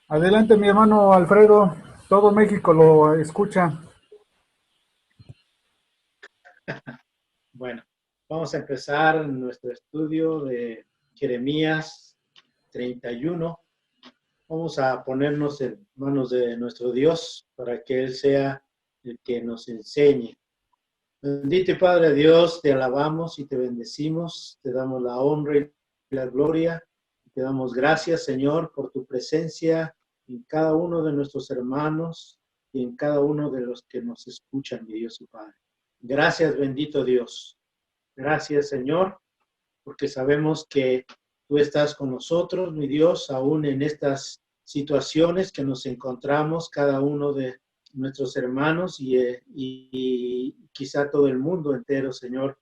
Adelante, mi hermano Alfredo. Todo México lo escucha. Bueno, vamos a empezar nuestro estudio de Jeremías 31. Vamos a ponernos en manos de nuestro Dios para que Él sea el que nos enseñe. Bendito y Padre Dios, te alabamos y te bendecimos, te damos la honra y la gloria. Te damos gracias, Señor, por tu presencia en cada uno de nuestros hermanos y en cada uno de los que nos escuchan, mi Dios y Padre. Gracias, bendito Dios. Gracias, Señor, porque sabemos que tú estás con nosotros, mi Dios, aún en estas situaciones que nos encontramos cada uno de nuestros hermanos y quizá todo el mundo entero, Señor,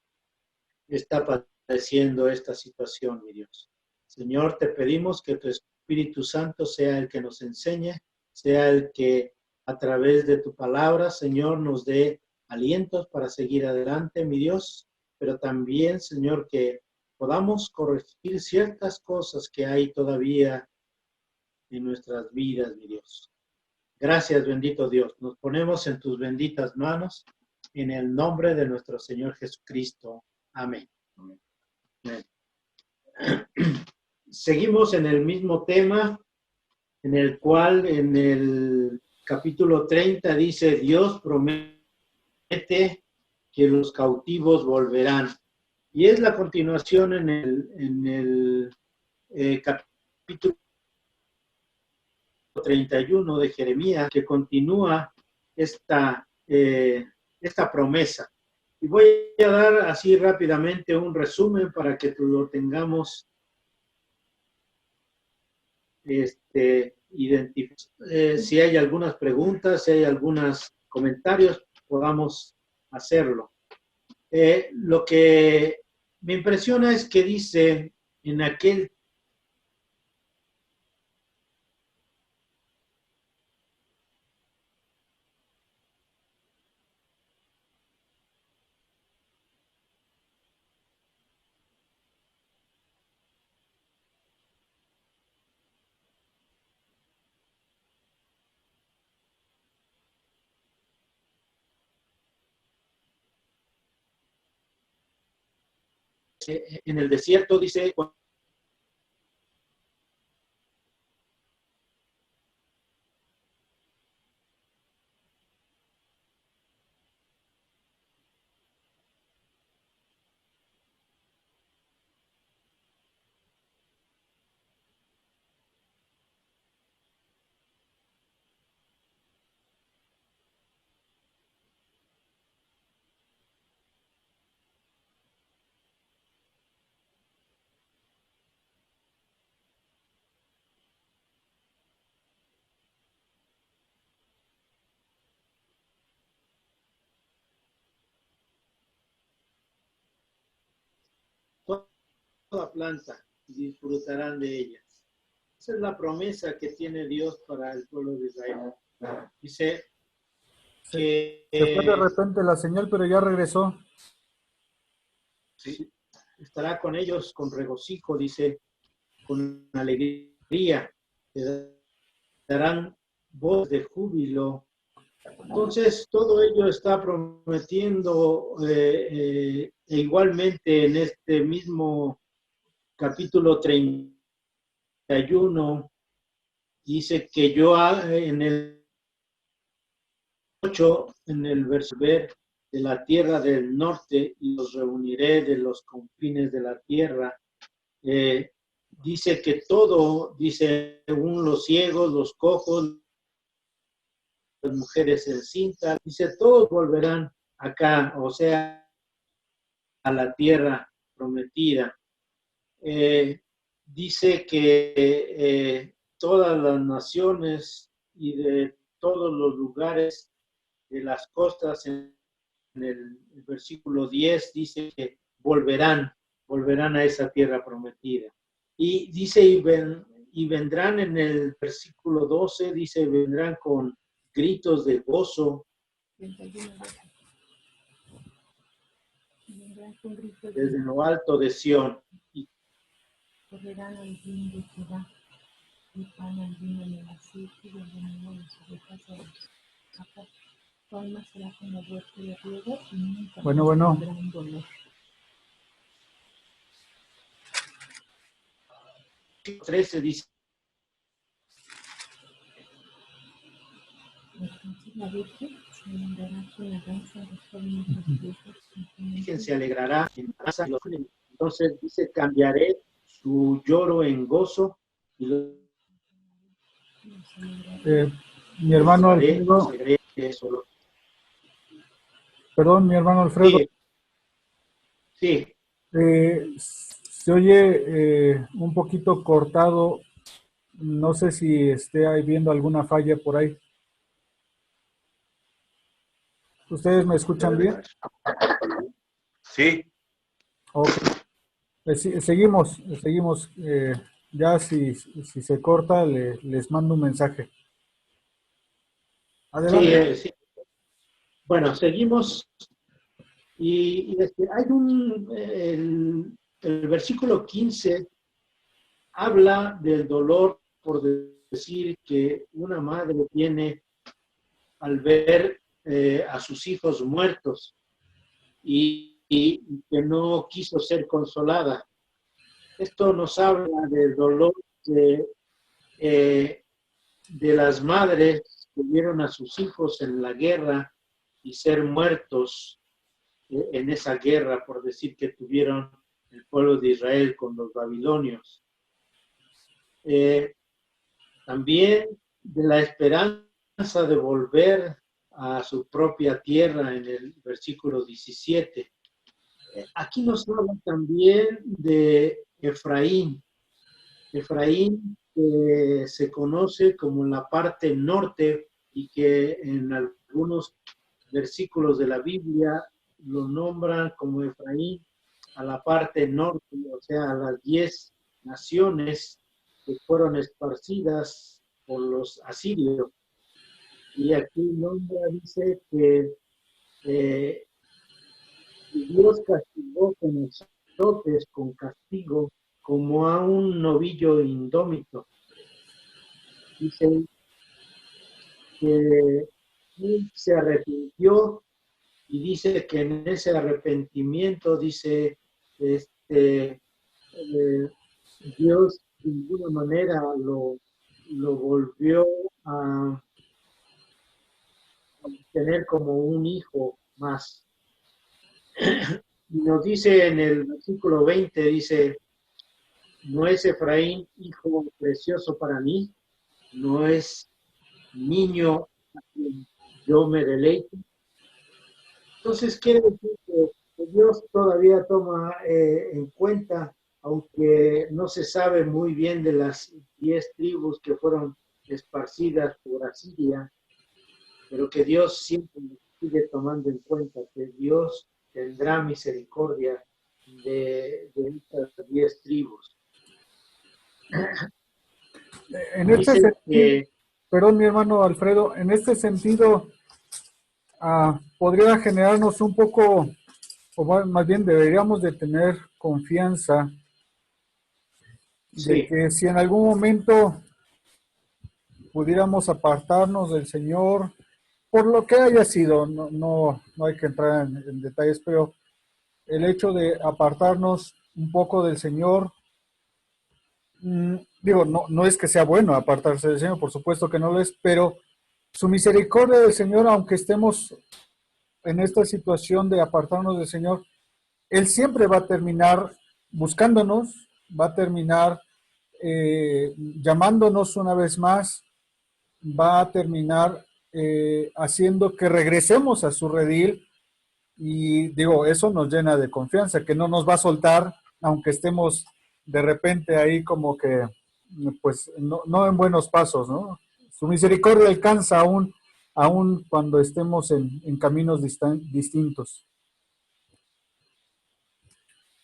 está padeciendo esta situación, mi Dios. Señor, te pedimos que tu Espíritu Santo sea el que nos enseñe, sea el que a través de tu palabra, Señor, nos dé alientos para seguir adelante, mi Dios, pero también, Señor, que podamos corregir ciertas cosas que hay todavía en nuestras vidas, mi Dios. Gracias, bendito Dios. Nos ponemos en tus benditas manos, en el nombre de nuestro Señor Jesucristo. Amén. Amén. Seguimos en el mismo tema, en el cual en el capítulo 30 dice, Dios promete que los cautivos volverán. Y es la continuación en el capítulo 31 de Jeremías, que continúa esta promesa. Y voy a dar así rápidamente un resumen para que lo tengamos si hay algunas preguntas, si hay algunos comentarios, podamos hacerlo. Lo que me impresiona es que dice en aquel en el desierto, dice toda planta y disfrutarán de ella. Esa es la promesa que tiene Dios para el pueblo de Israel. Dice Se, que se fue de repente la señal, pero ya regresó. sí, estará con ellos con regocijo, dice, con alegría, le darán voz de júbilo. Entonces, todo ello está prometiendo igualmente en este mismo capítulo 31, dice que yo en el 8, en el verso de la tierra del norte y los reuniré de los confines de la tierra. Dice que todo, dice, según los ciegos, los cojos, las mujeres encintas, dice, todos volverán acá, o sea, a la tierra prometida. Dice que todas las naciones y de todos los lugares de las costas, en el versículo 10, dice que volverán a esa tierra prometida. Y dice, y vendrán en el versículo 12, dice, vendrán con gritos de gozo desde lo alto de Sión. Y correrán al bien de Jehová. el pan, el vino y el aceite y el veneno de sus orejas a los capas. Tu alma será como huerto de riego y nunca Bueno, más bueno. tendrá un dolor. 13 dice, Entonces la Virgen se alegrará con la danza de los jóvenes orgullosos Virgen simplemente se alegrará en danza y los jóvenes. Entonces dice, cambiaré su lloro en gozo y los nos alegraremos. Eh, mi hermano Alfredo, alegraré solo. perdón, mi hermano Alfredo, Sí, sí, se oye un poquito cortado. No sé si esté ahí viendo alguna falla por ahí. ¿Ustedes me escuchan bien? sí. Ok. Seguimos. Ya si se corta, les mando un mensaje. Sí, Adelante. sí. Bueno, seguimos. Hay el versículo 15 habla del dolor por decir que una madre tiene al ver a sus hijos muertos y que no quiso ser consolada. Esto nos habla del dolor eh, de las madres que vieron a sus hijos en la guerra y ser muertos en esa guerra, por decir que tuvieron el pueblo de Israel con los babilonios. También de la esperanza de volver a su propia tierra en el versículo 17. Aquí nos habla también de Efraín. Efraín se conoce como la parte norte y que en algunos versículos de la Biblia lo nombran como Efraín a la parte norte, o sea, a las 10 naciones que fueron esparcidas por los asirios. Y aquí nombra, dice que Dios castigó con azotes, con castigo, como a un novillo indómito. Dice que él se arrepintió y dice que en ese arrepentimiento, dice, Dios de ninguna manera lo volvió a tener como un hijo más. Y nos dice en el versículo 20, dice, no es Efraín hijo precioso para mí, no es niño a quien yo me deleito. Entonces quiere decir que Dios todavía toma en cuenta, aunque no se sabe muy bien de las 10 tribus que fueron esparcidas por Asiria, pero que Dios siempre sigue tomando en cuenta, que Dios tendrá misericordia de estas 10 tribus. En este Dice sentido, que perdón, mi hermano Alfredo, en este sentido, podría generarnos un poco, o más bien deberíamos de tener confianza de sí, que si en algún momento pudiéramos apartarnos del Señor, por lo que haya sido, no hay que entrar en detalles, pero el hecho de apartarnos un poco del Señor, digo, no es que sea bueno apartarse del Señor, por supuesto que no lo es, pero su misericordia del Señor, aunque estemos en esta situación de apartarnos del Señor, Él siempre va a terminar buscándonos, va a terminar llamándonos una vez más, va a terminar haciendo que regresemos a su redil y digo, eso nos llena de confianza, que no nos va a soltar, aunque estemos de repente ahí como que, pues, no en buenos pasos, ¿no? Su misericordia alcanza aún cuando estemos en caminos distintos.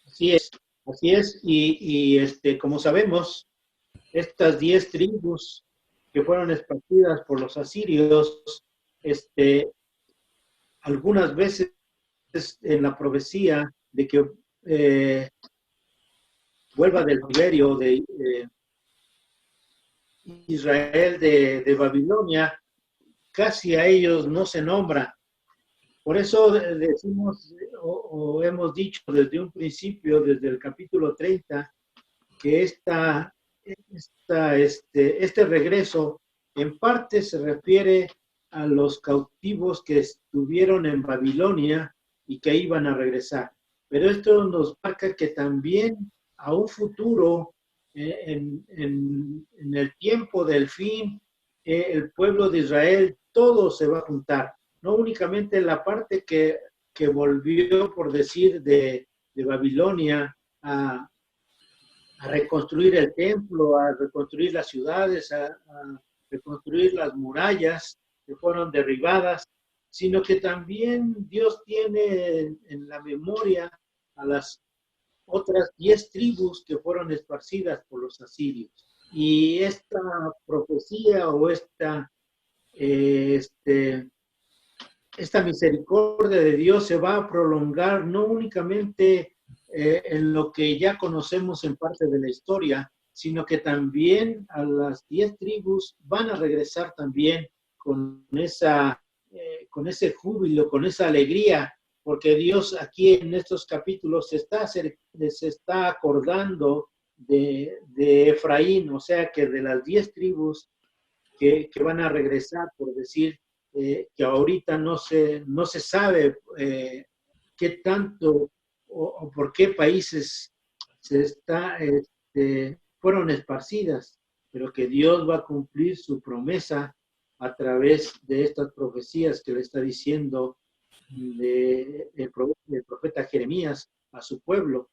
así es, así es. Como sabemos, estas 10 tribus que fueron esparcidas por los asirios, este, algunas veces en la profecía de que vuelva del cautiverio, Israel de Babilonia, casi a ellos no se nombra. Por eso decimos o hemos dicho desde un principio, desde el capítulo 30, que este regreso en parte se refiere a los cautivos que estuvieron en Babilonia y que iban a regresar. Pero esto nos marca que también a un futuro, en el tiempo del fin, el pueblo de Israel, todo se va a juntar. No únicamente la parte que volvió, por decir, de Babilonia a reconstruir el templo, a reconstruir las ciudades, a reconstruir las murallas que fueron derribadas, sino que también Dios tiene en la memoria a las otras 10 tribus que fueron esparcidas por los asirios. Y esta profecía o esta misericordia de Dios se va a prolongar no únicamente en lo que ya conocemos en parte de la historia, sino que también a las 10 tribus van a regresar también con ese júbilo, con esa alegría, porque Dios aquí en estos capítulos se está acordando de Efraín, o sea que de las 10 tribus que van a regresar, por decir, que ahorita no se sabe qué tanto o por qué países fueron esparcidas, pero que Dios va a cumplir su promesa a través de estas profecías que le está diciendo el profeta Jeremías a su pueblo,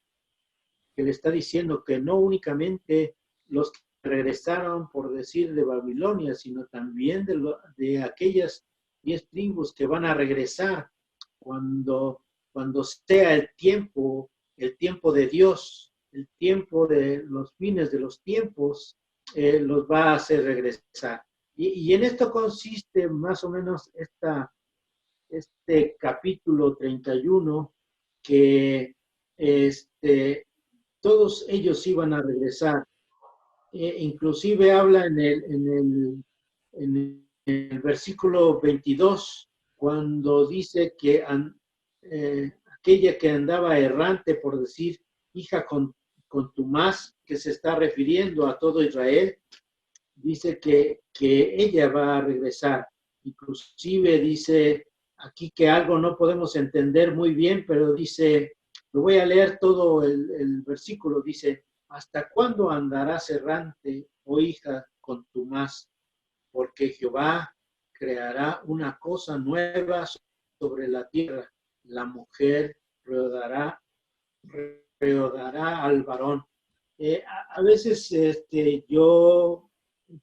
que le está diciendo que no únicamente los que regresaron, por decir, de Babilonia, sino también de aquellas 10 tribus que van a regresar cuando sea el tiempo de Dios, el tiempo de los fines de los tiempos, los va a hacer regresar. Y en esto consiste más o menos este capítulo 31, que todos ellos iban a regresar. Inclusive habla en el versículo 22, cuando dice que aquella que andaba errante, por decir, hija contumaz, que se está refiriendo a todo Israel, dice que ella va a regresar. Inclusive dice aquí que algo no podemos entender muy bien, pero dice, lo voy a leer todo el versículo, dice, ¿hasta cuándo andarás errante, oh hija contumaz? Porque Jehová creará una cosa nueva sobre la tierra. La mujer rodará al varón. A veces yo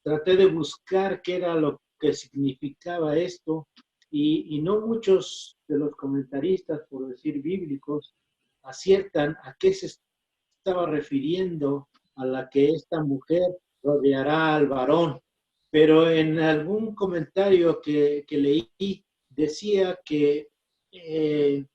traté de buscar qué era lo que significaba esto y no muchos de los comentaristas, por decir bíblicos, aciertan a qué se estaba refiriendo a la que esta mujer rodeará al varón. Pero en algún comentario que leí decía que de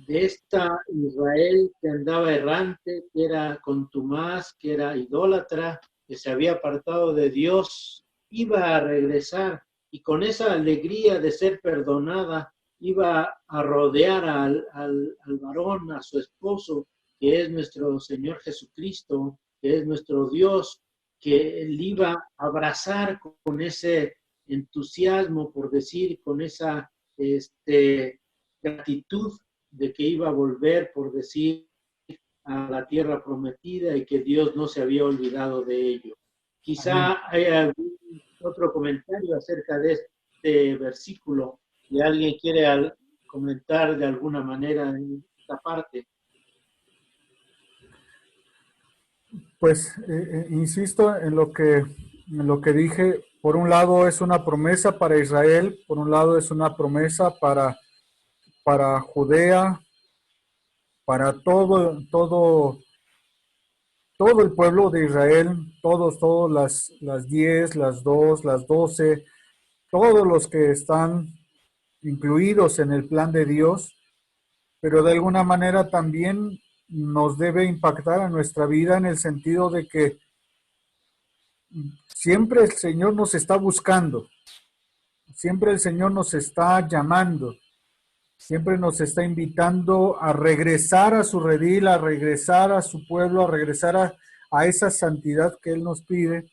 esta Israel que andaba errante, que era contumaz, que era idólatra, que se había apartado de Dios, iba a regresar y con esa alegría de ser perdonada, iba a rodear al varón, a su esposo, que es nuestro Señor Jesucristo, que es nuestro Dios, que él iba a abrazar con ese entusiasmo, por decir, con esa gratitud de que iba a volver, por decir, a la tierra prometida y que Dios no se había olvidado de ello. Quizá haya algún otro comentario acerca de este versículo y alguien quiere comentar de alguna manera en esta parte. Pues insisto en lo que dije. Por un lado es una promesa para Israel, por un lado es una promesa para Judea, para todo el pueblo de Israel, todos las 10, las 2, las 12, todos los que están incluidos en el plan de Dios, pero de alguna manera también nos debe impactar a nuestra vida en el sentido de que siempre el Señor nos está buscando, siempre el Señor nos está llamando, siempre nos está invitando a regresar a su redil, a regresar a su pueblo, a regresar a esa santidad que Él nos pide,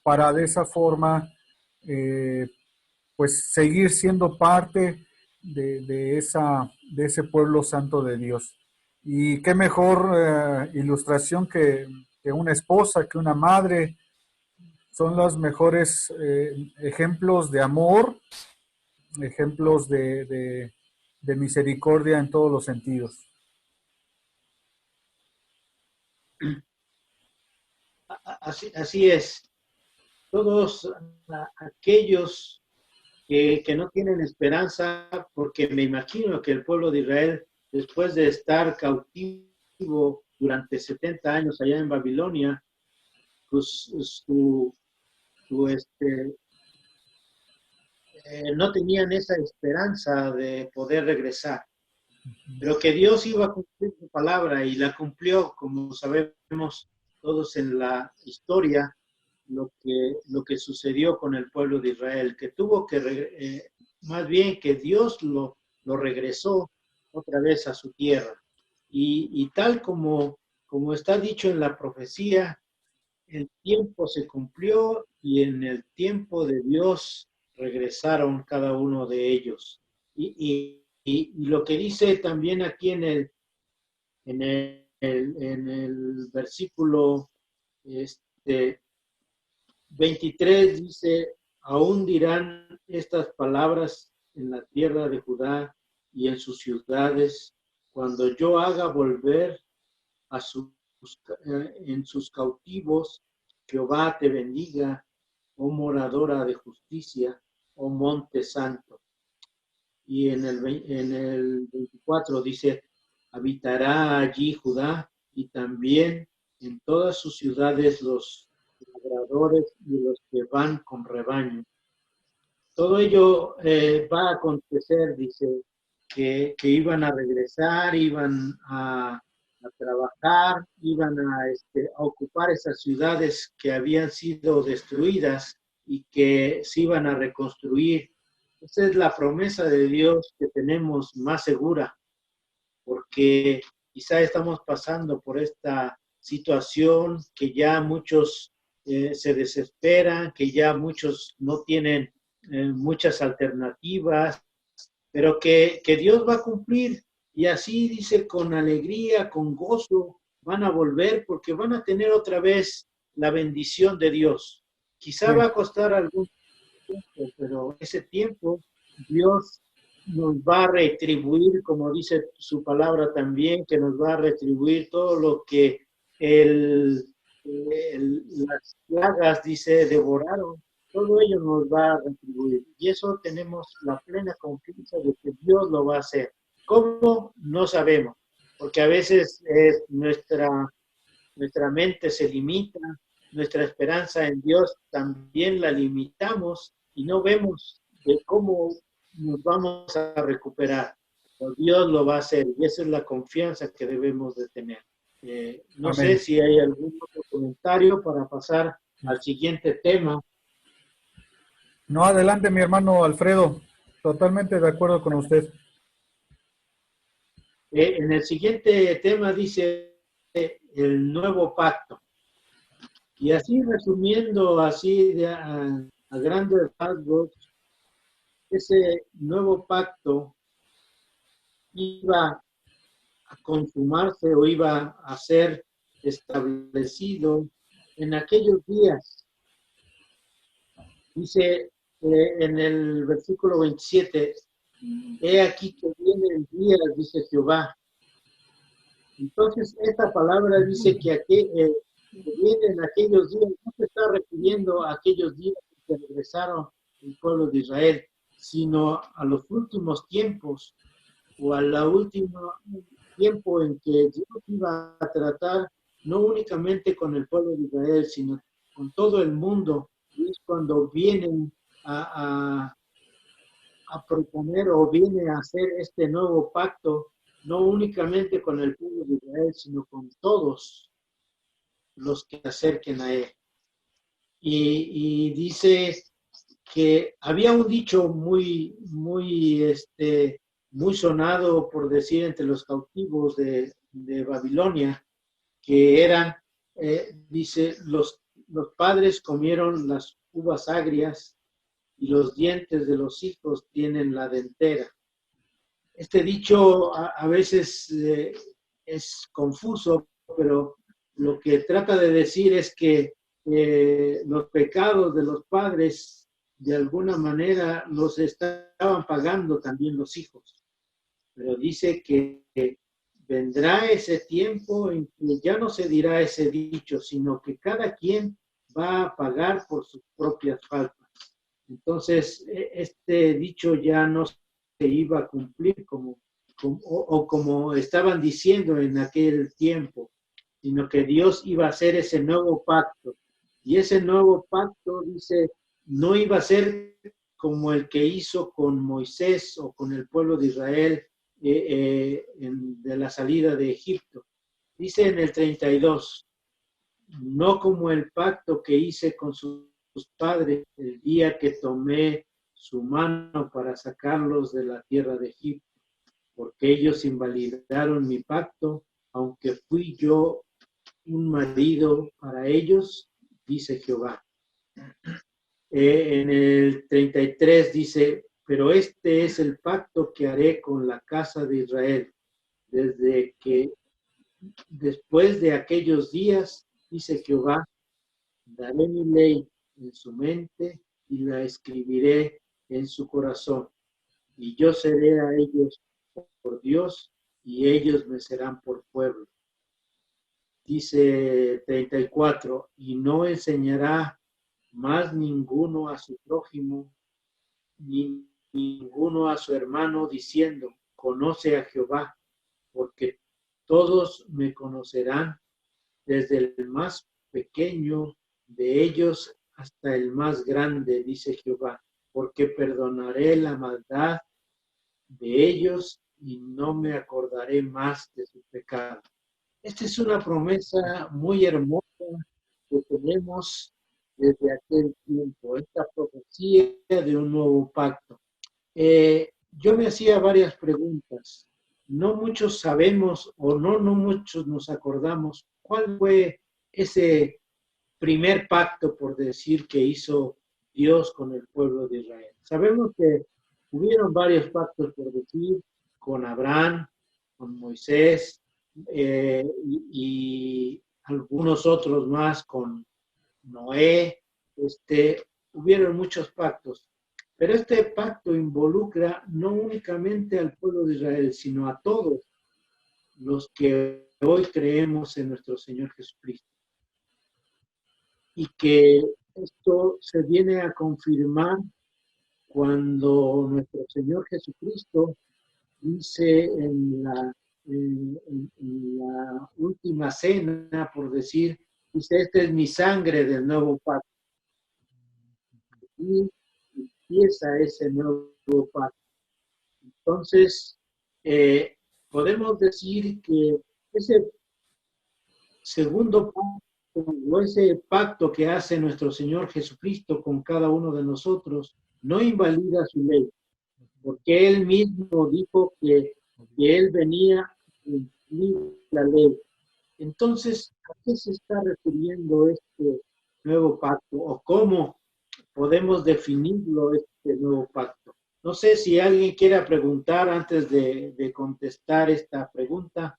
para de esa forma pues seguir siendo parte de ese pueblo santo de Dios. Y qué mejor ilustración que una esposa, que una madre, son los mejores ejemplos de amor, ejemplos de misericordia en todos los sentidos. Así es. Todos aquellos que no tienen esperanza, porque me imagino que el pueblo de Israel, después de estar cautivo durante 70 años allá en Babilonia, pues no tenían esa esperanza de poder regresar. Pero que Dios iba a cumplir su palabra y la cumplió, como sabemos todos en la historia, lo que sucedió con el pueblo de Israel, que tuvo que, más bien que Dios lo regresó otra vez a su tierra. Y tal como está dicho en la profecía, el tiempo se cumplió y en el tiempo de Dios regresaron cada uno de ellos. Y lo que dice también aquí en el versículo 23 dice, aún dirán estas palabras en la tierra de Judá y en sus ciudades, cuando yo haga volver a en sus cautivos, Jehová te bendiga, oh moradora de justicia, oh monte santo. Y en el 24 dice, habitará allí Judá y también en todas sus ciudades los labradores y los que van con rebaño. Todo ello va a acontecer, dice, que iban a regresar, iban a trabajar, iban a ocupar esas ciudades que habían sido destruidas y que se iban a reconstruir. Esa es la promesa de Dios que tenemos más segura, porque quizá estamos pasando por esta situación que ya muchos se desesperan, que ya muchos no tienen muchas alternativas, pero que Dios va a cumplir. Y así dice, con alegría, con gozo, van a volver porque van a tener otra vez la bendición de Dios. Quizá va a costar algún tiempo, pero ese tiempo Dios nos va a retribuir, como dice su palabra también, que nos va a retribuir todo lo que las plagas, dice, devoraron. Todo ello nos va a retribuir. Y eso tenemos la plena confianza de que Dios lo va a hacer. ¿Cómo? No sabemos, porque a veces nuestra mente se limita, nuestra esperanza en Dios también la limitamos y no vemos de cómo nos vamos a recuperar. Pero Dios lo va a hacer y esa es la confianza que debemos de tener. No sé si hay algún otro comentario para pasar al siguiente tema. No, adelante, mi hermano Alfredo. Totalmente de acuerdo con usted. En el siguiente tema dice el nuevo pacto. Y así resumiendo así a grandes rasgos, ese nuevo pacto iba a consumarse o iba a ser establecido en aquellos días. Dice en el versículo 27, he aquí que vienen días, dice Jehová. Entonces, esta palabra dice que vienen aquellos días, no se está refiriendo a aquellos días que regresaron el pueblo de Israel, sino a los últimos tiempos o a la última tiempo en que Dios iba a tratar no únicamente con el pueblo de Israel, sino con todo el mundo. Y es cuando vienen a proponer o viene a hacer este nuevo pacto, no únicamente con el pueblo de Israel, sino con todos los que se acerquen a él. y dice que había un dicho muy sonado, por decir, entre los cautivos de Babilonia, que eran, dice, los padres comieron las uvas agrias y los dientes de los hijos tienen la dentera. Este dicho a veces es confuso, pero lo que trata de decir es que los pecados de los padres de alguna manera los estaban pagando también los hijos. Pero dice que vendrá ese tiempo en que ya no se dirá ese dicho, sino que cada quien va a pagar por sus propias faltas. Entonces, este dicho ya no se iba a cumplir como estaban diciendo en aquel tiempo, sino que Dios iba a hacer ese nuevo pacto. Y ese nuevo pacto, dice, no iba a ser como el que hizo con Moisés o con el pueblo de Israel de la salida de Egipto. Dice en el 32, no como el pacto que hice con sus padres el día que tomé su mano para sacarlos de la tierra de Egipto, porque ellos invalidaron mi pacto, aunque fui yo un marido para ellos, dice Jehová. En el 33 dice, pero este es el pacto que haré con la casa de Israel, desde que después de aquellos días, dice Jehová, daré mi ley en su mente y la escribiré en su corazón. Y yo seré a ellos por Dios y ellos me serán por pueblo. Dice 34, y no enseñará más ninguno a su prójimo, ni ninguno a su hermano, diciendo, conoce a Jehová, porque todos me conocerán, desde el más pequeño de ellos hasta el más grande, dice Jehová, porque perdonaré la maldad de ellos y no me acordaré más de su pecado. Esta es una promesa muy hermosa que tenemos desde aquel tiempo, esta profecía de un nuevo pacto. Yo me hacía varias preguntas. No muchos sabemos o no muchos nos acordamos cuál fue ese primer pacto, por decir, que hizo Dios con el pueblo de Israel. Sabemos que hubieron varios pactos, por decir, con Abraham, con Moisés y algunos otros más, con Noé. Hubieron muchos pactos. Pero este pacto involucra no únicamente al pueblo de Israel, sino a todos los que hoy creemos en nuestro Señor Jesucristo. Y que esto se viene a confirmar cuando nuestro Señor Jesucristo dice en la última cena, por decir, dice, esta es mi sangre del nuevo pacto. Y empieza ese nuevo pacto. Entonces, podemos decir que ese segundo pacto, o ese pacto que hace nuestro Señor Jesucristo con cada uno de nosotros, no invalida su ley, porque Él mismo dijo que Él venía a cumplir la ley. Entonces, ¿a qué se está refiriendo este nuevo pacto? ¿O cómo podemos definirlo, este nuevo pacto? No sé si alguien quiera preguntar antes de contestar esta pregunta.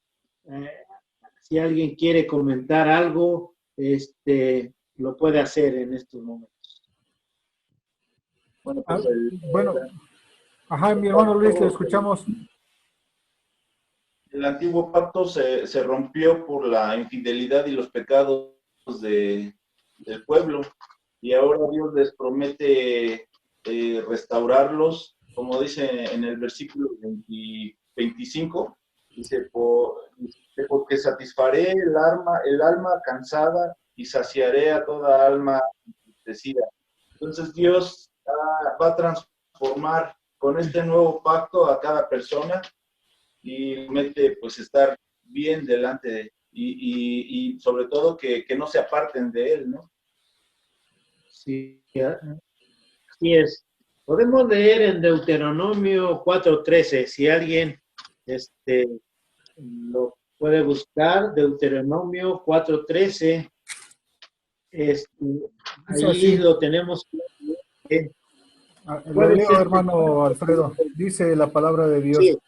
Si alguien quiere comentar algo, lo puede hacer en estos momentos. Bueno, ajá, mi hermano Luis, le escuchamos. El antiguo pacto se rompió por la infidelidad y los pecados del pueblo, y ahora Dios les promete restaurarlos, como dice en el versículo 25, dice, porque satisfaré el alma cansada y saciaré a toda alma entristecida. Entonces Dios va a transformar con este nuevo pacto a cada persona y promete pues estar bien delante de y sobre todo que no se aparten de él, ¿no? Sí, así es. Podemos leer en Deuteronomio 4:13, si alguien lo puede buscar, Deuteronomio 4:13, Es ahí así. lo tenemos. Lo ¿Cuál es leo, hermano Alfredo. Dice la palabra de Sí, Dios.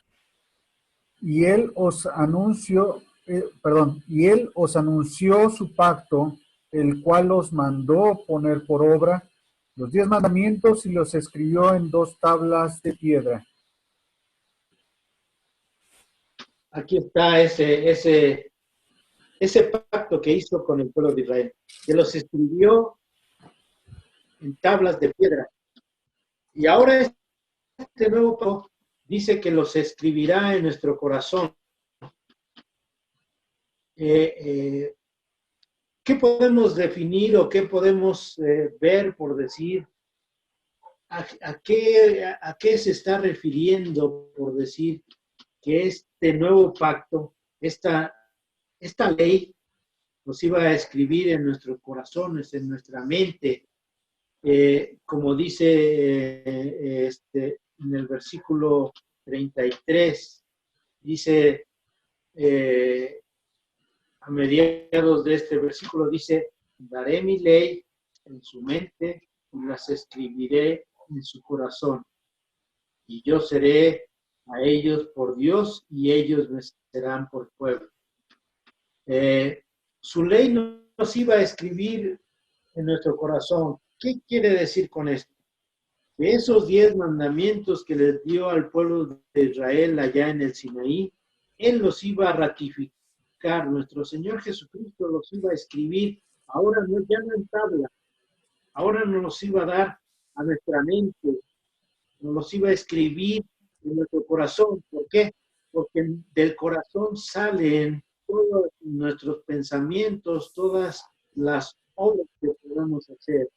Y él os anunció, y él os anunció su pacto, el cual os mandó poner por obra los 10 mandamientos y los escribió en 2 tablas de piedra. aquí está ese pacto que hizo con el pueblo de Israel, que los escribió en tablas de piedra. Y ahora este nuevo pacto dice que los escribirá en nuestro corazón. ¿Qué podemos definir o qué podemos ver por decir? ¿A qué se está refiriendo por decir que este nuevo pacto, esta ley, nos iba a escribir en nuestros corazones, en nuestra mente? Como dice en el versículo 33, dice, a mediados de este versículo, dice, daré mi ley en su mente y las escribiré en su corazón. Y yo seré a ellos por Dios y ellos me serán por pueblo. Su ley nos iba a escribir en nuestro corazón. ¿Qué quiere decir con esto? Que esos 10 mandamientos que les dio al pueblo de Israel allá en el Sinaí, Él los iba a ratificar. Nuestro Señor Jesucristo los iba a escribir, ahora no, ya no en tabla, ahora nos los iba a dar a nuestra mente, nos los iba a escribir en nuestro corazón. ¿Por qué? Porque del corazón salen todos nuestros pensamientos, todas las obras que podamos hacer.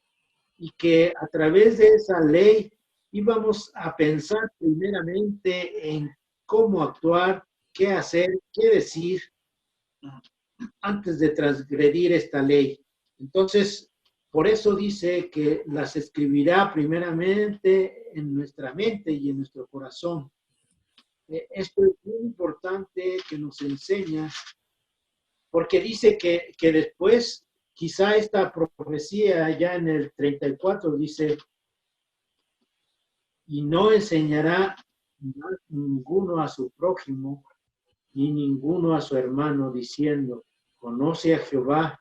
Y que a través de esa ley íbamos a pensar primeramente en cómo actuar, qué hacer, qué decir antes de transgredir esta ley. Entonces, por eso dice que las escribirá primeramente en nuestra mente y en nuestro corazón. Esto es muy importante que nos enseña, porque dice que después, quizá esta profecía ya en el 34 dice, y no enseñará ninguno a su prójimo, ni ninguno a su hermano, diciendo, conoce a Jehová,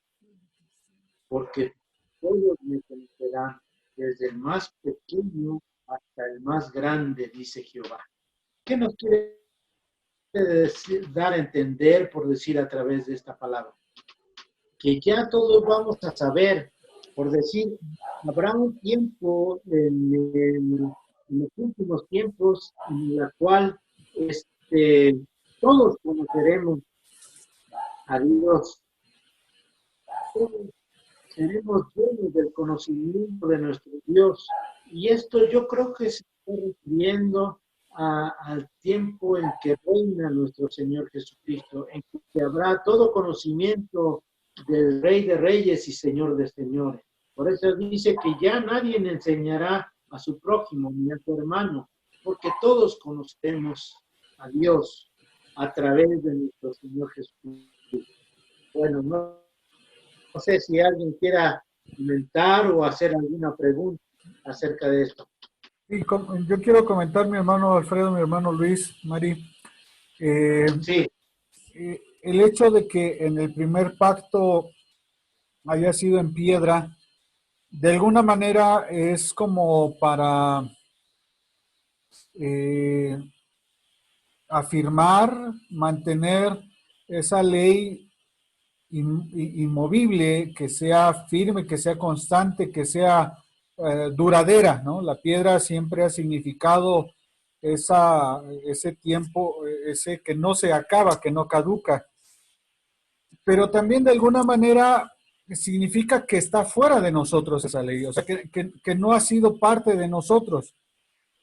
porque todos me conocerán, desde el más pequeño hasta el más grande, dice Jehová. ¿Qué nos quiere dar a entender, por decir a través de esta palabra? Que ya todos vamos a saber, por decir, habrá un tiempo en los últimos tiempos en la cual todos conoceremos a Dios, todos seremos llenos del conocimiento de nuestro Dios. Y esto yo creo que se está refiriendo al tiempo en que reina nuestro Señor Jesucristo, en que habrá todo conocimiento del Rey de Reyes y Señor de Señores. Por eso dice que ya nadie le enseñará a su prójimo ni a su hermano, porque todos conocemos a Dios a través de nuestro Señor Jesucristo. Bueno, no sé si alguien quiera comentar o hacer alguna pregunta acerca de esto. Y yo quiero comentar, mi hermano Alfredo, mi hermano Luis, Mari, Sí, el hecho de que en el primer pacto haya sido en piedra, de alguna manera es como para eh, afirmar, mantener esa ley inmovible, que sea firme, que sea constante, que sea duradera, ¿no? La piedra siempre ha significado ese tiempo, ese que no se acaba, que no caduca. Pero también de alguna manera significa que está fuera de nosotros esa ley, o sea, que no ha sido parte de nosotros,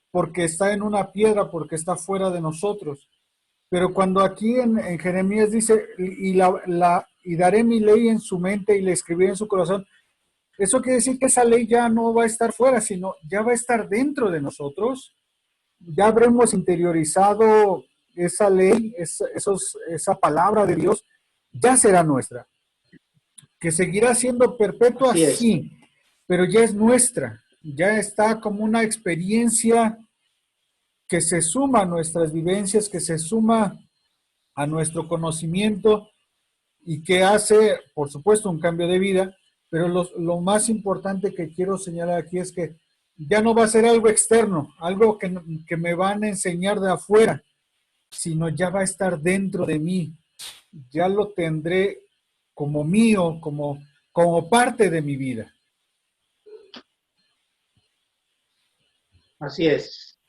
porque está en una piedra, porque está fuera de nosotros. Pero cuando aquí en Jeremías dice, y daré mi ley en su mente y la escribiré en su corazón, Eso quiere decir que esa ley ya no va a estar fuera, sino ya va a estar dentro de nosotros. Ya habremos interiorizado esa ley, esa palabra de Dios, ya será nuestra. Que seguirá siendo perpetua, Así es. sí, pero ya es nuestra. Ya está como una experiencia que se suma a nuestras vivencias, que se suma a nuestro conocimiento y que hace, por supuesto, un cambio de vida, pero lo más importante que quiero señalar aquí es que ya no va a ser algo externo, algo que me van a enseñar de afuera, sino ya va a estar dentro de mí, ya lo tendré como mío, como parte de mi vida. Así es.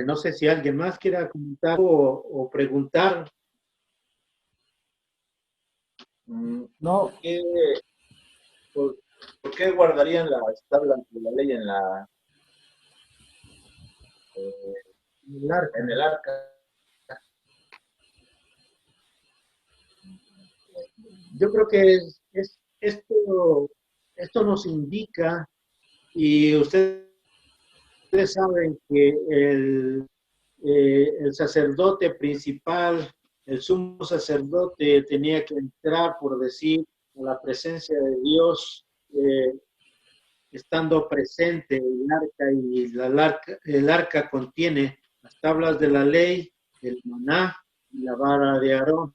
No sé si alguien más quiera comentar o preguntar. No, ¿Por qué, por- por qué guardarían las tablas de la ley El arca. en el arca? Yo creo que esto nos indica, y ustedes saben que el sacerdote principal, el sumo sacerdote, tenía que entrar, por decir, a la presencia de Dios, estando presente el arca, y el arca contiene las tablas de la ley, el maná y la vara de Aarón.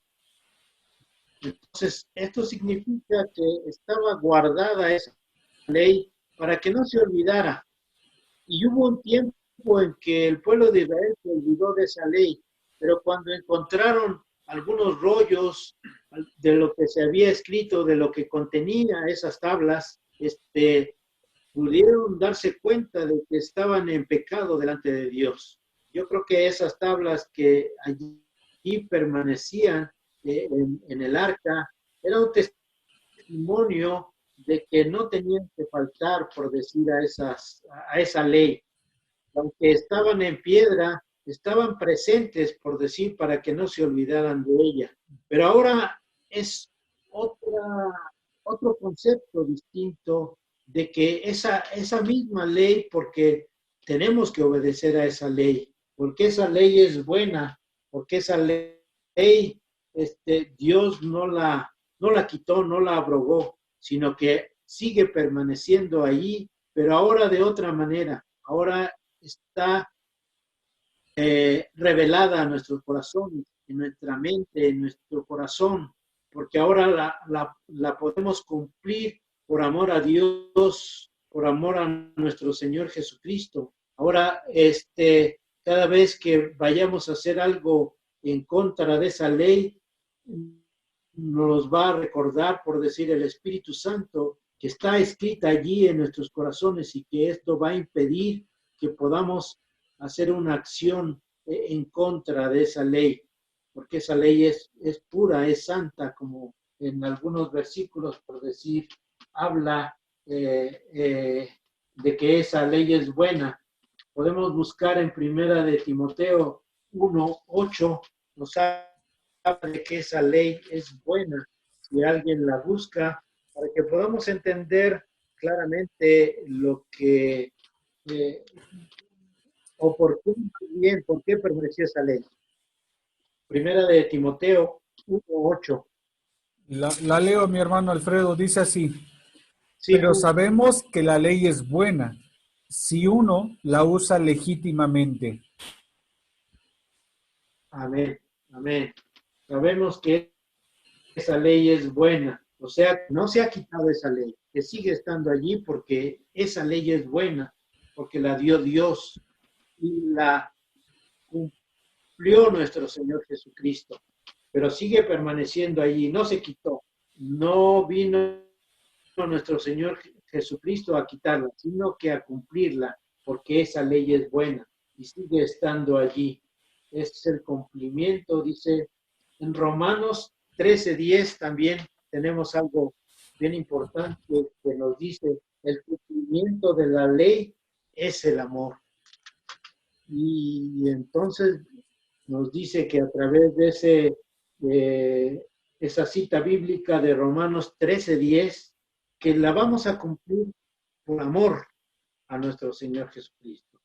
Entonces, esto significa que estaba guardada esa ley para que no se olvidara. Y hubo un tiempo en que el pueblo de Israel se olvidó de esa ley, pero cuando encontraron algunos rollos de lo que se había escrito, de lo que contenía esas tablas, pudieron darse cuenta de que estaban en pecado delante de Dios. Yo creo que esas tablas que allí permanecían en el arca era un testimonio de que no tenían que faltar, por decir, a esa ley. Aunque estaban en piedra, estaban presentes, por decir, para que no se olvidaran de ella. Pero ahora es otro concepto distinto de que esa misma ley, porque tenemos que obedecer a esa ley, porque esa ley es buena, porque esa ley, Dios no la quitó, no la abrogó, sino que sigue permaneciendo allí, pero ahora de otra manera. Ahora está revelada a nuestros corazones, en nuestra mente, en nuestro corazón, porque ahora la podemos cumplir por amor a Dios, por amor a nuestro Señor Jesucristo. Ahora, cada vez que vayamos a hacer algo en contra de esa ley, nos va a recordar, por decir, el Espíritu Santo, que está escrita allí en nuestros corazones, y que esto va a impedir que podamos hacer una acción en contra de esa ley, porque esa ley es pura, es santa, como en algunos versículos, por decir, habla de que esa ley es buena. Podemos buscar en Primera de Timoteo 1:8, nos habla de que esa ley es buena, si alguien la busca, para que podamos entender claramente lo que o por qué permaneció esa ley. Primera de Timoteo 1:8. la leo, mi hermano Alfredo, dice así: Sí, pero sabemos que la ley es buena si uno la usa legítimamente. amén, amén. Sabemos que esa ley es buena, o sea, no se ha quitado esa ley, que sigue estando allí porque esa ley es buena, porque la dio Dios y la cumplió nuestro Señor Jesucristo, pero sigue permaneciendo allí, no se quitó, no vino nuestro Señor Jesucristo a quitarla, sino que a cumplirla, porque esa ley es buena y sigue estando allí. Es el cumplimiento, dice en Romanos 13:10 también tenemos algo bien importante que nos dice: el cumplimiento de la ley es el amor. Y entonces nos dice que a través de esa cita bíblica de Romanos 13:10, que la vamos a cumplir por amor a nuestro Señor Jesucristo.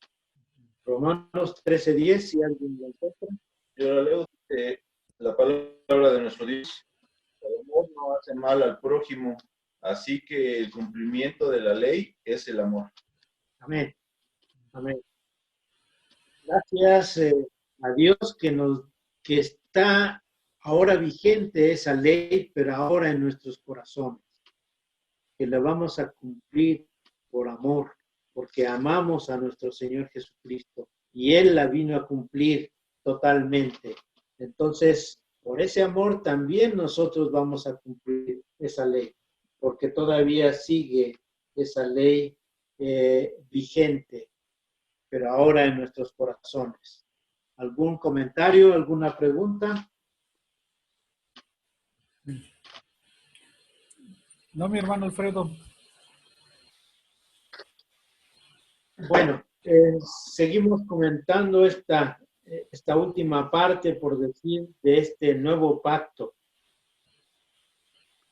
Romanos 13:10, si alguien lo encuentra. Yo la leo, la palabra de nuestro Dios. El amor no hace mal al prójimo, así que el cumplimiento de la ley es el amor. Amén. Amén. Gracias a Dios que está ahora vigente esa ley, pero ahora en nuestros corazones. Que la vamos a cumplir por amor, porque amamos a nuestro Señor Jesucristo y Él la vino a cumplir totalmente. Entonces, por ese amor también nosotros vamos a cumplir esa ley, porque todavía sigue esa ley vigente, pero ahora en nuestros corazones. ¿Algún comentario, alguna pregunta? No, mi hermano Alfredo. Bueno, seguimos comentando esta última parte, por decir, de este nuevo pacto,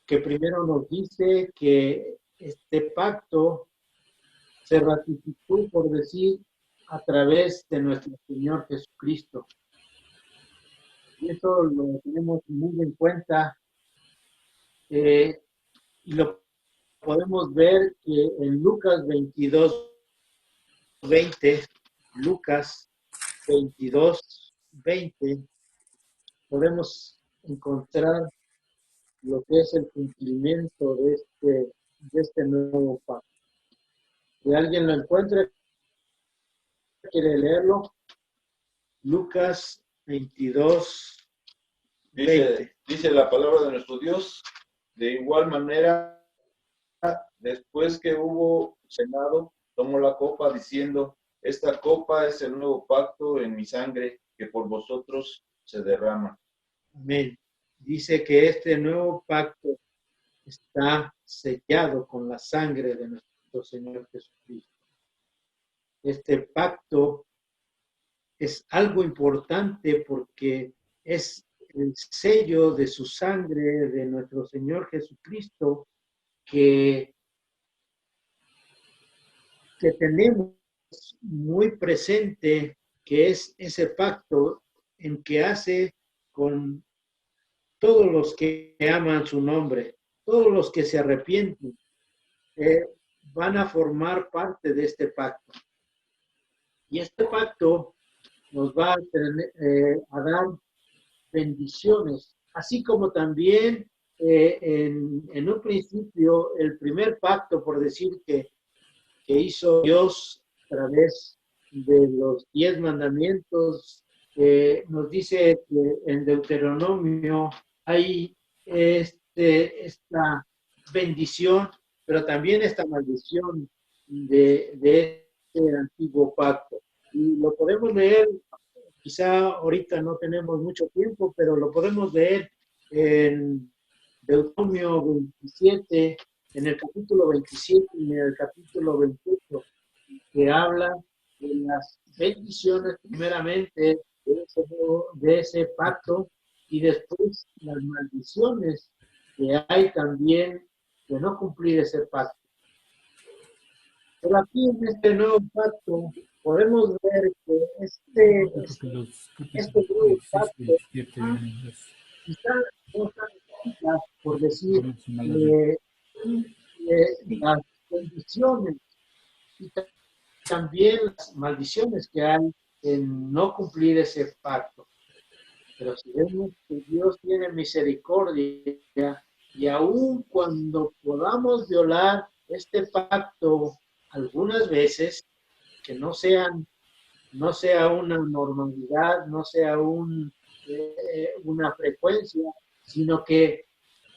que primero nos dice que este pacto se ratificó, por decir, a través de nuestro Señor Jesucristo. Y eso lo tenemos muy en cuenta y lo podemos ver que en Lucas 22:20, Lucas 22:20, podemos encontrar lo que es el cumplimiento de este nuevo pacto. Si alguien lo encuentra, quiere leerlo. Lucas 22:20. Dice la palabra de nuestro Dios, de igual manera, después que hubo cenado, tomó la copa diciendo, esta copa es el nuevo pacto en mi sangre que por vosotros se derrama. Amén. Dice que este nuevo pacto está sellado con la sangre de nuestro Señor Jesucristo. Este pacto es algo importante porque es el sello de su sangre de nuestro Señor Jesucristo que tenemos muy presente, que es ese pacto en que hace con todos los que aman su nombre, todos los que se arrepienten, van a formar parte de este pacto. Y este pacto nos va a dar bendiciones, así como también en un principio el primer pacto, por decir que hizo Dios a través de los 10 mandamientos, nos dice que en Deuteronomio hay esta bendición, pero también esta maldición de este antiguo pacto. Y lo podemos leer, quizá ahorita no tenemos mucho tiempo, pero lo podemos leer en Deuteronomio 27, en el capítulo 27 y en el capítulo 28, que habla de las bendiciones primeramente de ese pacto y después las maldiciones que hay también de no cumplir ese pacto. Pero aquí en este nuevo pacto podemos ver que este nuevo pacto quizá no significa, por decir, las bendiciones y también las maldiciones que hay en no cumplir ese pacto. Pero si vemos que Dios tiene misericordia y aun cuando podamos violar este pacto algunas veces, que no sea una normalidad, no sea una frecuencia, sino que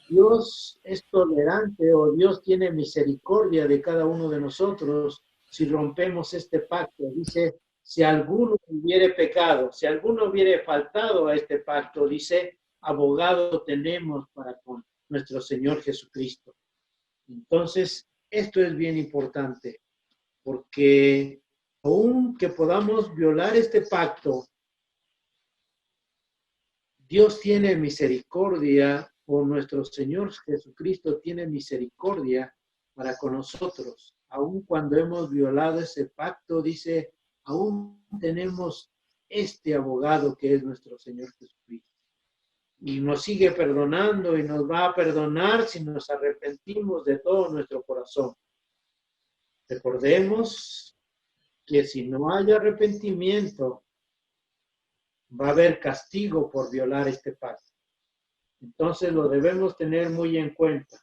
Dios es tolerante o Dios tiene misericordia de cada uno de nosotros si rompemos este pacto. Dice, si alguno hubiere pecado, si alguno hubiere faltado a este pacto, dice, abogado tenemos para con nuestro Señor Jesucristo. Entonces, esto es bien importante, porque aun que podamos violar este pacto, Dios tiene misericordia, o nuestro Señor Jesucristo tiene misericordia para con nosotros. Aun cuando hemos violado ese pacto, dice, aún tenemos este abogado que es nuestro Señor Jesucristo. Y nos sigue perdonando y nos va a perdonar si nos arrepentimos de todo nuestro corazón. Recordemos que si no hay arrepentimiento, va a haber castigo por violar este pacto. Entonces lo debemos tener muy en cuenta.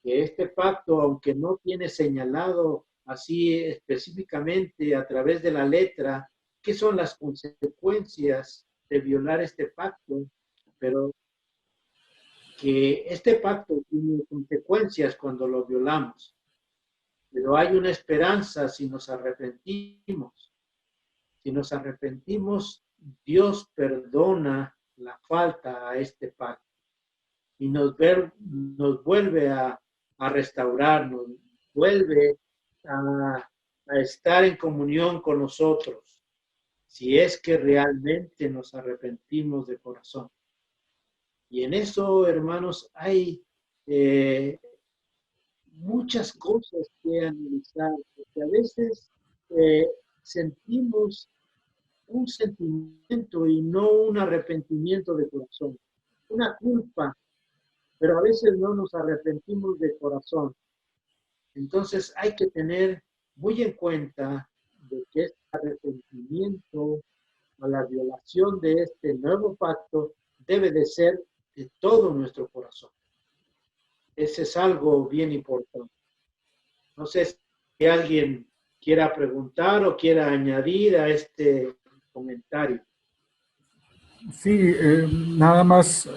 Que este pacto, aunque no tiene señalado así específicamente a través de la letra, qué son las consecuencias de violar este pacto, pero que este pacto tiene consecuencias cuando lo violamos. Pero hay una esperanza si nos arrepentimos. Si nos arrepentimos, Dios perdona la falta a este pacto y nos vuelve a restaurar, nos vuelve a estar en comunión con nosotros, si es que realmente nos arrepentimos de corazón. Y en eso, hermanos, hay muchas cosas que analizar, porque a veces sentimos un sentimiento y no un arrepentimiento de corazón, una culpa, pero a veces no nos arrepentimos de corazón. Entonces hay que tener muy en cuenta de que este arrepentimiento a la violación de este nuevo pacto debe de ser de todo nuestro corazón. Ese es algo bien importante. No sé si alguien quiera preguntar o quiera añadir a este comentario. Sí, nada más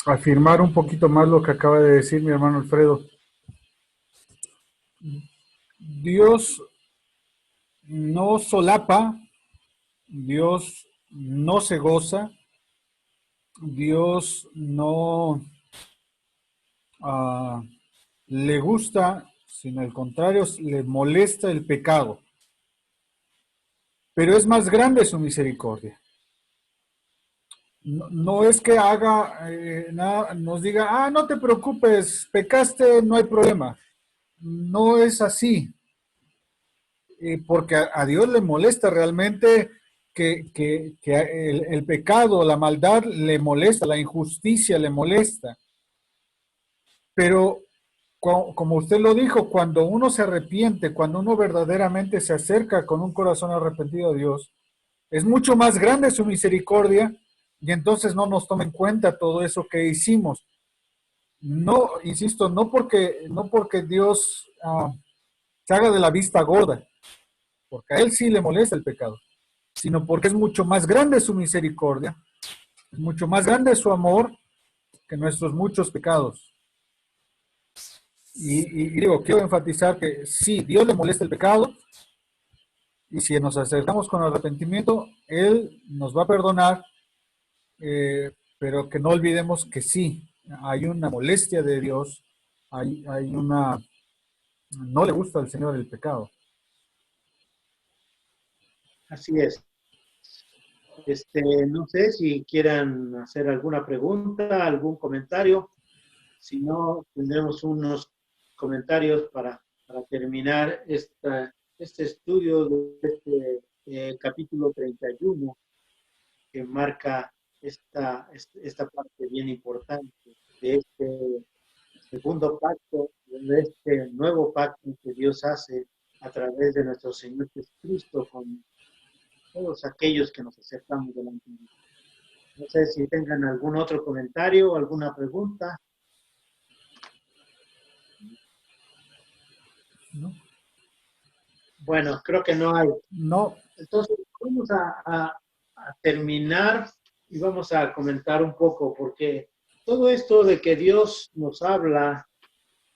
afirmar un poquito más lo que acaba de decir mi hermano Alfredo. Dios no solapa, Dios no se goza, Dios no le gusta, sino al contrario, le molesta el pecado. Pero es más grande su misericordia. No es que haga, nos diga, no te preocupes, pecaste, no hay problema. No es así. Porque a Dios le molesta realmente que el pecado, la maldad le molesta, la injusticia le molesta. Pero como usted lo dijo, cuando uno se arrepiente, cuando uno verdaderamente se acerca con un corazón arrepentido a Dios, es mucho más grande su misericordia y entonces no nos toma en cuenta todo eso que hicimos. No, insisto, no porque Dios se haga de la vista gorda, porque a Él sí le molesta el pecado, sino porque es mucho más grande su misericordia, es mucho más grande su amor que nuestros muchos pecados. Y digo, quiero enfatizar que sí, Dios le molesta el pecado, y si nos acercamos con arrepentimiento, Él nos va a perdonar, pero que no olvidemos que sí, hay una molestia de Dios, no le gusta al Señor el pecado. Así es. No sé si quieran hacer alguna pregunta, algún comentario. Si no, tendremos unos comentarios para terminar este estudio de este capítulo 31, que marca esta parte bien importante de este segundo pacto, de este nuevo pacto que Dios hace a través de nuestro Señor Jesucristo con todos aquellos que nos acercamos delante de Dios. No sé si tengan algún otro comentario o alguna pregunta. ¿No? Bueno, creo que no hay. No. Entonces, vamos a terminar y vamos a comentar un poco, porque todo esto de que Dios nos habla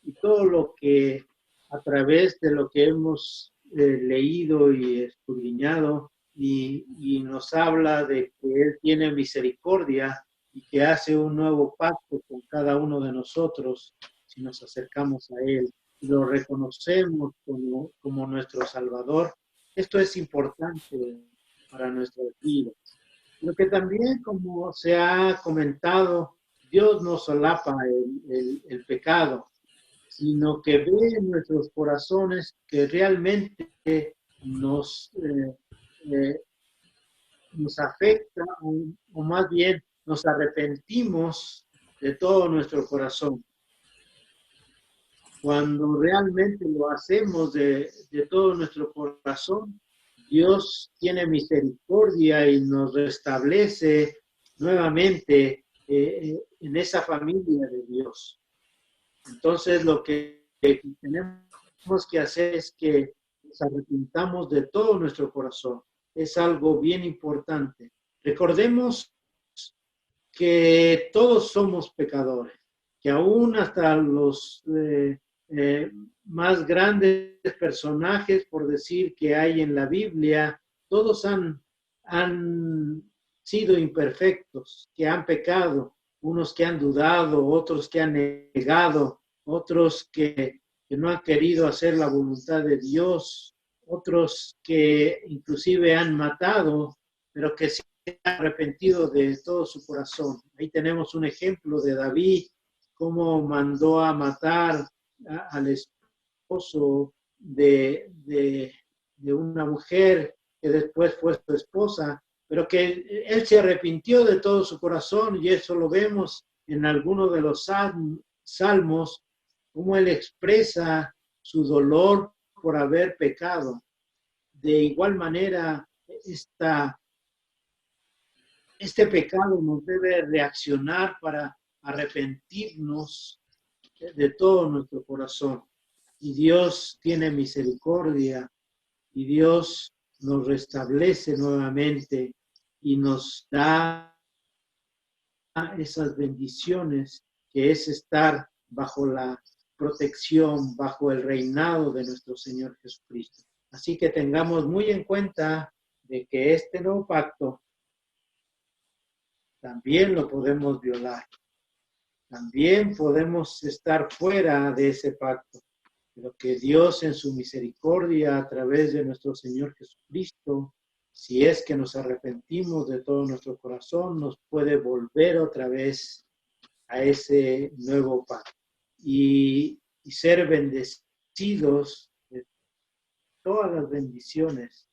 y todo lo que a través de lo que hemos leído y escudriñado y nos habla de que Él tiene misericordia y que hace un nuevo pacto con cada uno de nosotros si nos acercamos a Él y lo reconocemos como nuestro Salvador. Esto es importante para nuestras vidas. Lo que también, como se ha comentado, Dios no solapa el pecado, sino que ve en nuestros corazones que realmente nos, nos afecta o más bien nos arrepentimos de todo nuestro corazón. Cuando realmente lo hacemos de todo nuestro corazón, Dios tiene misericordia y nos restablece nuevamente en esa familia de Dios. Entonces, lo que tenemos que hacer es que nos arrepintamos de todo nuestro corazón. Es algo bien importante. Recordemos que todos somos pecadores, que aún hasta los más grandes personajes, por decir, que hay en la Biblia, todos han sido imperfectos, que han pecado, unos que han dudado, otros que han negado, otros que no han querido hacer la voluntad de Dios, otros que inclusive han matado, pero que se han arrepentido de todo su corazón. Ahí tenemos un ejemplo de David, cómo mandó a matar al esposo de una mujer que después fue su esposa, pero que él se arrepintió de todo su corazón, y eso lo vemos en algunos de los salmos, cómo él expresa su dolor por haber pecado. De igual manera, este pecado nos debe reaccionar para arrepentirnos de todo nuestro corazón. Y Dios tiene misericordia, y Dios nos restablece nuevamente y nos da esas bendiciones, que es estar bajo la protección, bajo el reinado de nuestro Señor Jesucristo. Así que tengamos muy en cuenta de que este nuevo pacto también lo podemos violar. También podemos estar fuera de ese pacto, pero que Dios en su misericordia a través de nuestro Señor Jesucristo, si es que nos arrepentimos de todo nuestro corazón, nos puede volver otra vez a ese nuevo pacto y ser bendecidos de todas las bendiciones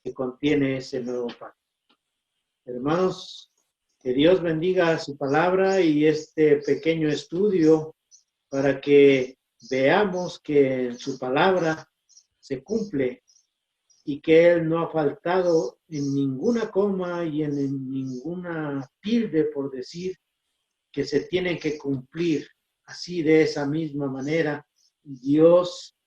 que contiene ese nuevo pacto. Hermanos, que Dios bendiga su palabra y este pequeño estudio para que veamos que en su palabra se cumple y que Él no ha faltado en ninguna coma y en ninguna tilde, por decir, que se tienen que cumplir. Así, de esa misma manera, Dios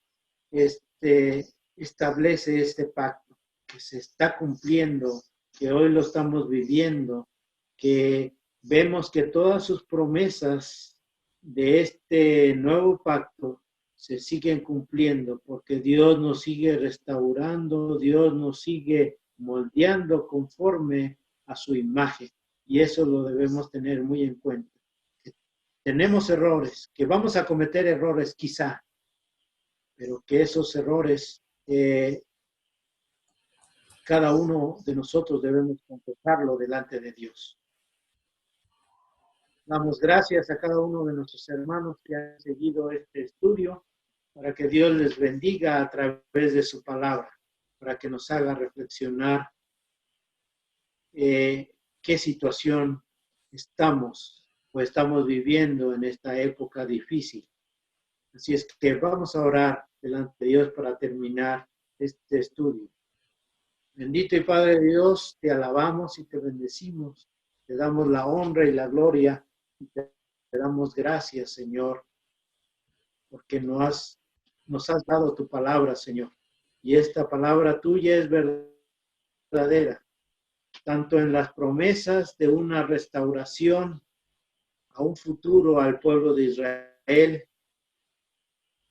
establece este pacto que se está cumpliendo, que hoy lo estamos viviendo, que vemos que todas sus promesas de este nuevo pacto se siguen cumpliendo, porque Dios nos sigue restaurando, Dios nos sigue moldeando conforme a su imagen, y eso lo debemos tener muy en cuenta. Tenemos errores, que vamos a cometer errores quizá, pero que esos errores cada uno de nosotros debemos confesarlo delante de Dios. Damos gracias a cada uno de nuestros hermanos que han seguido este estudio, para que Dios les bendiga a través de su palabra, para que nos haga reflexionar qué situación estamos viviendo en esta época difícil. Así es que vamos a orar delante de Dios para terminar este estudio. Bendito y Padre Dios, te alabamos y te bendecimos, te damos la honra y la gloria, y te damos gracias, Señor, porque nos has dado tu palabra, Señor, y esta palabra tuya es verdadera, tanto en las promesas de una restauración a un futuro al pueblo de Israel,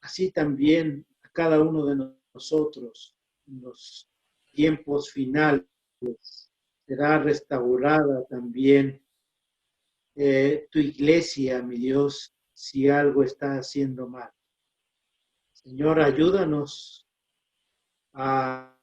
así también a cada uno de nosotros en los tiempos finales será restaurada también tu iglesia, mi Dios, si algo está haciendo mal. Señor, ayúdanos a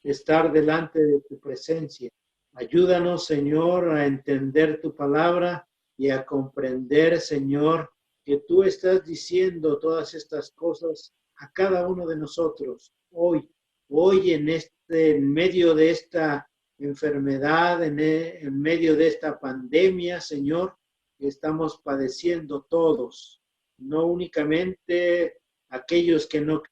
estar delante de tu presencia Ayúdanos, Señor, a entender tu palabra y a comprender, Señor, que tú estás diciendo todas estas cosas a cada uno de nosotros hoy en medio de esta enfermedad, en medio de esta pandemia, Señor, que estamos padeciendo todos, no únicamente aquellos que no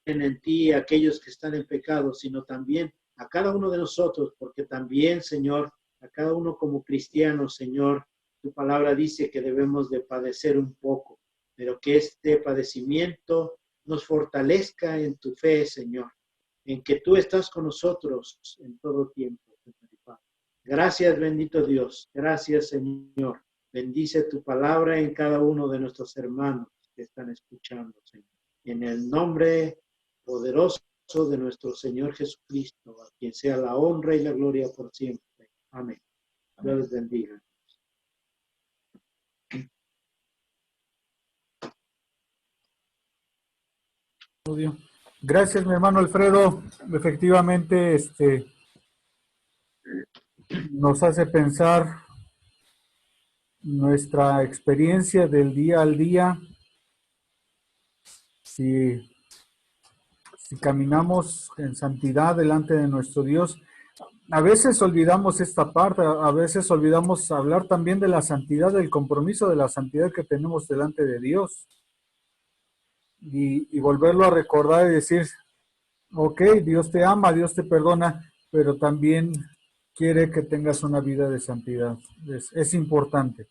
creen en ti, aquellos que están en pecado, sino también a cada uno de nosotros, porque también, Señor, a cada uno como cristianos, Señor, tu palabra dice que debemos de padecer un poco, pero que este padecimiento nos fortalezca en tu fe, Señor, en que tú estás con nosotros en todo tiempo. Gracias, bendito Dios. Gracias, Señor. Bendice tu palabra en cada uno de nuestros hermanos que están escuchando, Señor. En el nombre poderoso de nuestro Señor Jesucristo, a quien sea la honra y la gloria por siempre. Amén. Dios les bendiga. Gracias, mi hermano Alfredo. Efectivamente, nos hace pensar nuestra experiencia del día al día. Si caminamos en santidad delante de nuestro Dios, a veces olvidamos esta parte, a veces olvidamos hablar también de la santidad, del compromiso de la santidad que tenemos delante de Dios. Y volverlo a recordar y decir, ok, Dios te ama, Dios te perdona, pero también quiere que tengas una vida de santidad. Es importante.